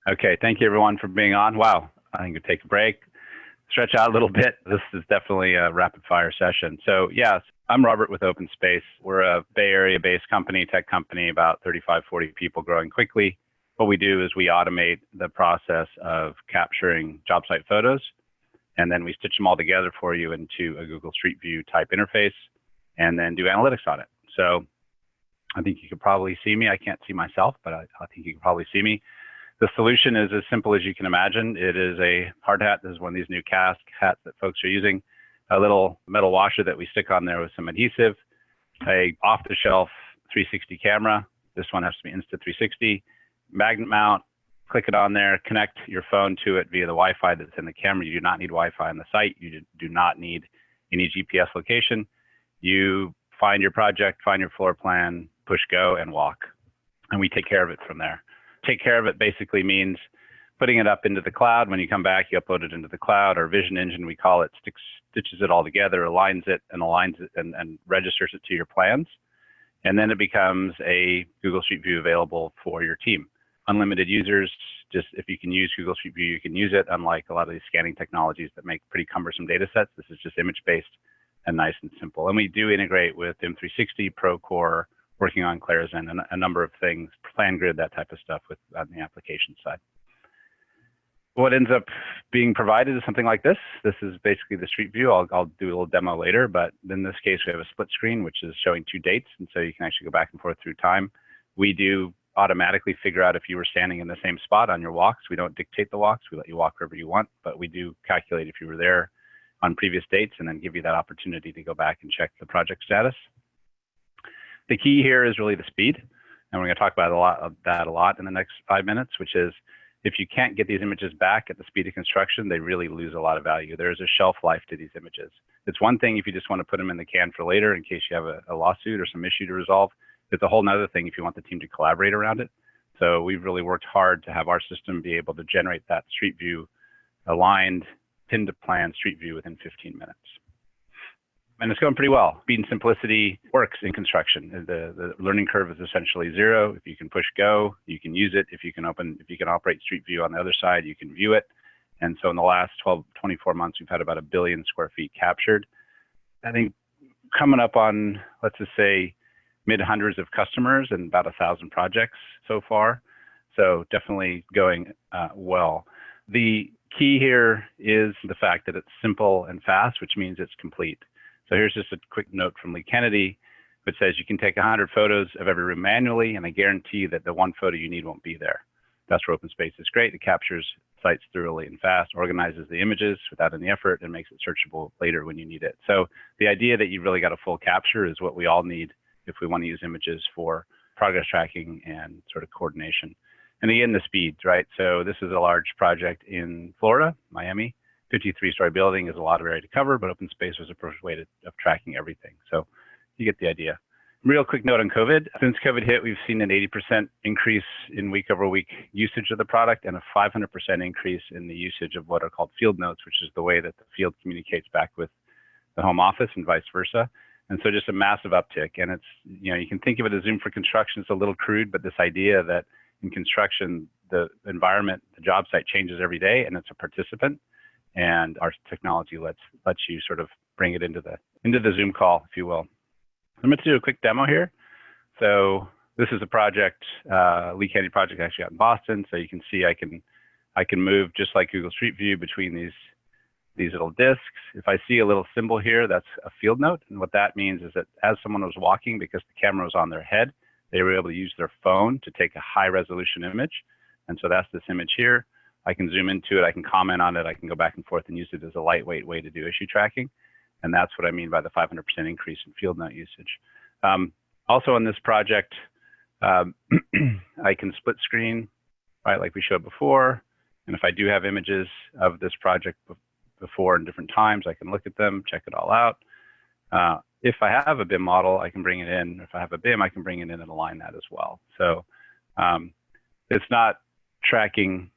Okay, thank you everyone for being on. Wow, I think we'll take a break, stretch out a little bit. This is definitely a rapid fire session. So yes, I'm Robert with OpenSpace. We're a Bay Area based company, tech company, about 35, 40 people growing quickly. What we do is we automate the process of capturing job site photos, and then we stitch them all together for you into a Google Street View type interface, and then do analytics on it. So I think you could probably see me. I can't see myself, but I think you can probably see me. The solution is as simple as you can imagine. It is a hard hat. This is one of these new cast hats that folks are using. A little metal washer that we stick on there with some adhesive, a off-the-shelf 360 camera. This one has to be Insta360, magnet mount, click it on there, connect your phone to it via the Wi-Fi that's in the camera. You do not need Wi-Fi on the site. You do not need any GPS location. You find your project, find your floor plan, push go and walk. And we take care of it from there. Take care of it basically means putting it up into the cloud. When you come back, you upload it into the cloud. Our vision engine, we call it, stitches it all together, aligns it and registers it to your plans. And then it becomes a Google Street View available for your team. Unlimited users, just if you can use Google Street View, you can use it. Unlike a lot of these scanning technologies that make pretty cumbersome data sets, this is just image-based and nice and simple. And we do integrate with M360, Procore, working on Clarizen, and a number of things, PlanGrid, that type of stuff on the application side. What ends up being provided is something like this. This is basically the Street View. I'll do a little demo later, but in this case, we have a split screen, which is showing 2 dates. And so you can actually go back and forth through time. We do automatically figure out if you were standing in the same spot on your walks. We don't dictate the walks. We let you walk wherever you want, but we do calculate if you were there on previous dates and then give you that opportunity to go back and check the project status. The key here is really the speed, and we're going to talk about a lot in the next 5 minutes, which is if you can't get these images back at the speed of construction, they really lose a lot of value. There is a shelf life to these images. It's one thing if you just want to put them in the can for later in case you have a lawsuit or some issue to resolve. It's a whole nother thing if you want the team to collaborate around it. So we've really worked hard to have our system be able to generate that Street View aligned, pinned to plan Street View within 15 minutes. And it's going pretty well. Speed and simplicity works in construction. The learning curve is essentially 0. If you can push go, you can use it. If you can operate Street View on the other side, you can view it. And so in the last 24 months, we've had about 1 billion square feet captured. I think coming up on, let's just say, mid-hundreds of customers and about 1,000 projects so far. So definitely going well. The key here is the fact that it's simple and fast, which means it's complete. So here's just a quick note from Lee Kennedy, which says you can take 100 photos of every room manually, and I guarantee that the one photo you need won't be there. That's where OpenSpace is great. It captures sites thoroughly and fast, organizes the images without any effort, and makes it searchable later when you need it. So the idea that you've really got a full capture is what we all need if we want to use images for progress tracking and sort of coordination. And again, the speeds, right? So this is a large project in Florida, Miami. 53-story building is a lot of area to cover, but OpenSpace was a perfect way of tracking everything. So you get the idea. Real quick note on COVID. Since COVID hit, we've seen an 80% increase in week-over-week usage of the product and a 500% increase in the usage of what are called field notes, which is the way that the field communicates back with the home office and vice versa. And so just a massive uptick. And it's, you can think of it as Zoom for construction. It's a little crude, but this idea that in construction, the environment, the job site changes every day, and it's a participant. And our technology lets you sort of bring it into the Zoom call, if you will. I'm going to do a quick demo here. So this is a project, Lee Kennedy project actually out in Boston. So you can see I can move just like Google Street View between these little disks. If I see a little symbol here, that's a field note. And what that means is that as someone was walking, because the camera was on their head, they were able to use their phone to take a high resolution image. And so that's this image here. I can zoom into it, I can comment on it, I can go back and forth and use it as a lightweight way to do issue tracking. And that's what I mean by the 500% increase in field note usage. Also on this project, I can split screen, right, like we showed before. And if I do have images of this project before in different times, I can look at them, check it all out. If I have a BIM model, I can bring it in. If I have a BIM, I can bring it in and align that as well. So it's not tracking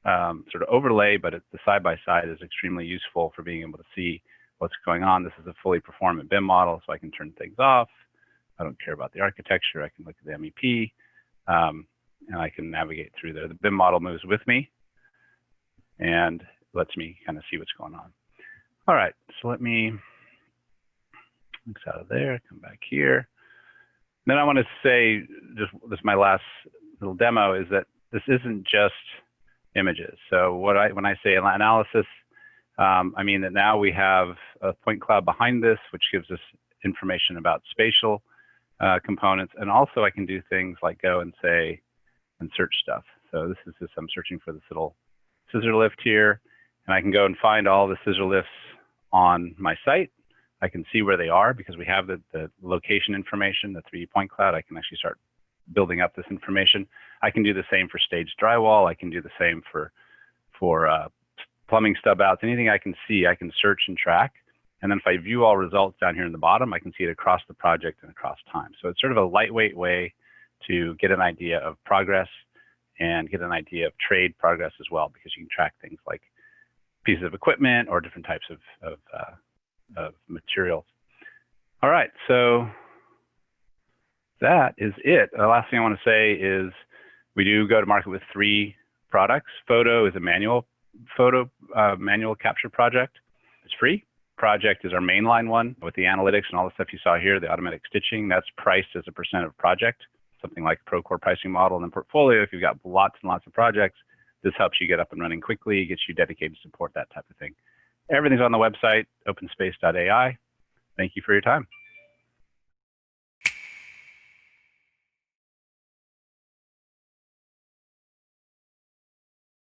sort of overlay, but the side-by-side is extremely useful for being able to see what's going on. This is a fully performant BIM model, so I can turn things off. I don't care about the architecture. I can look at the MEP. and I can navigate through there. The BIM model moves with me and lets me kind of see what's going on. All right, so let me X out of there, come back here. Then I want to say, just this is my last little demo, is that this isn't just images. So when I say analysis, I mean that now we have a point cloud behind this, which gives us information about spatial components. And also I can do things like go and say, and search stuff. So this is just, I'm searching for this little scissor lift here, and I can go and find all the scissor lifts on my site. I can see where they are because we have the location information, the 3D point cloud. I can actually start building up this information. I can do the same for staged drywall. I can do the same for plumbing stub outs. Anything I can see, I can search and track. And then if I view all results down here in the bottom, I can see it across the project and across time. So it's sort of a lightweight way to get an idea of progress and get an idea of trade progress as well, because you can track things like pieces of equipment or different types of materials. All right, so that is it. The last thing I want to say is we do go to market with 3 products. Photo is a manual capture project. It's free. Project is our mainline one with the analytics and all the stuff you saw here, the automatic stitching. That's priced as a % of project, something like a Procore pricing model. And then portfolio, if you've got lots and lots of projects, this helps you get up and running quickly, gets you dedicated support, that type of thing. Everything's on the website, OpenSpace.ai. Thank you for your time.